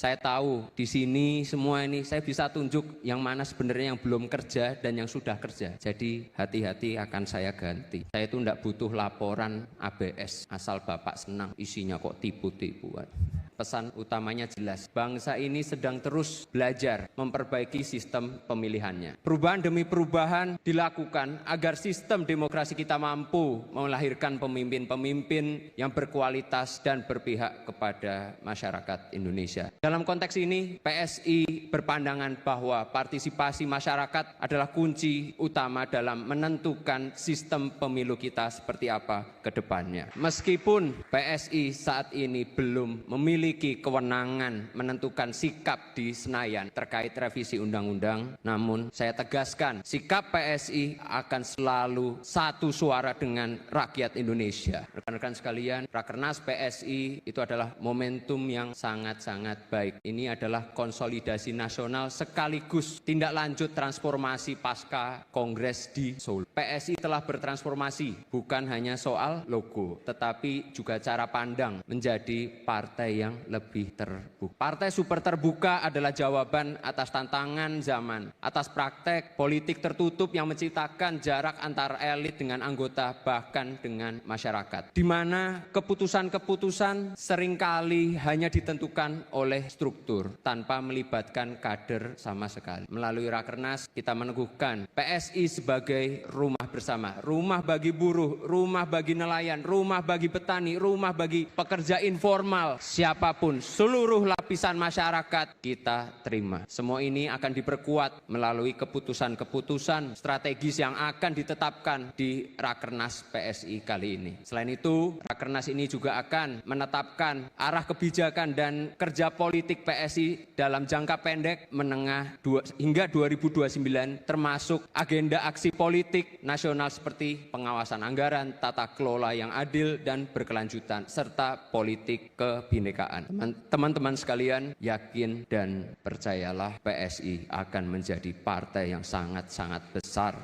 Saya tahu di sini semua ini saya bisa tunjuk yang mana sebenarnya yang belum kerja dan yang sudah kerja. Jadi hati-hati akan saya ganti. Saya itu tidak butuh laporan ABS asal Bapak senang isinya kok tipu-tipuan. Pesan utamanya jelas, bangsa ini sedang terus belajar memperbaiki sistem pemilihannya. Perubahan demi perubahan dilakukan agar sistem demokrasi kita mampu melahirkan pemimpin-pemimpin yang berkualitas dan berpihak kepada masyarakat Indonesia. Dalam konteks ini, PSI berpandangan bahwa partisipasi masyarakat adalah kunci utama dalam menentukan sistem pemilu kita seperti apa ke depannya. Meskipun PSI saat ini belum memiliki kewenangan menentukan sikap di Senayan terkait revisi undang-undang, namun saya tegaskan sikap PSI akan selalu satu suara dengan rakyat Indonesia. Rekan-rekan sekalian, Rakernas PSI itu adalah momentum yang sangat-sangat baik. Ini adalah konsolidasi nasional sekaligus tindak lanjut transformasi pasca Kongres di Solo. PSI telah bertransformasi bukan hanya soal logo, tetapi juga cara pandang menjadi partai yang lebih terbuka. Partai super terbuka adalah jawaban atas tantangan zaman, atas praktek politik tertutup yang menciptakan jarak antara elit dengan anggota bahkan dengan masyarakat, di mana keputusan-keputusan seringkali hanya ditentukan oleh struktur tanpa melibatkan kader sama sekali. Melalui Rakernas kita meneguhkan PSI sebagai rumah bersama, rumah bagi buruh, rumah bagi nelayan, rumah bagi petani, rumah bagi pekerja informal, siapapun, seluruh lapisan masyarakat kita terima. Semua ini akan diperkuat melalui keputusan-keputusan strategis yang akan ditetapkan di Rakernas PSI kali ini. Selain itu, Rakernas ini juga akan menetapkan arah kebijakan dan kerja politik PSI dalam jangka pendek, menengah hingga 2029, termasuk agenda aksi politik nasional seperti pengawasan anggaran, tata kelola yang adil dan berkelanjutan, serta politik kebinekaan. Teman-teman sekalian, yakin dan percayalah PSI akan menjadi partai yang sangat-sangat besar.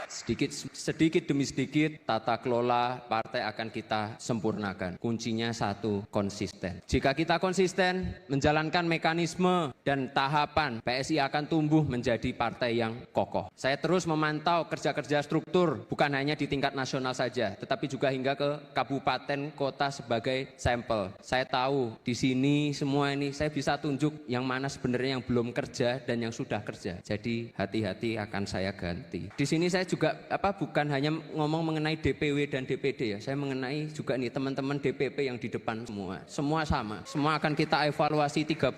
Sedikit demi sedikit tata kelola partai akan kita sempurnakan. Kuncinya satu, konsisten. Jika kita konsisten menjalankan mekanisme dan tahapan, PSI akan tumbuh menjadi partai yang kokoh. Saya terus memantau kerja-kerja struktur bukan hanya di tingkat nasional saja, tetapi juga hingga ke kabupaten kota sebagai sampel. Saya tahu di sini semua ini saya bisa tunjuk yang mana sebenarnya yang belum kerja dan yang sudah kerja. Jadi hati-hati akan saya ganti. Di sini saya juga bukan hanya ngomong mengenai DPW dan DPD ya, saya mengenai juga nih teman-teman DPP yang di depan semua sama, semua akan kita evaluasi 3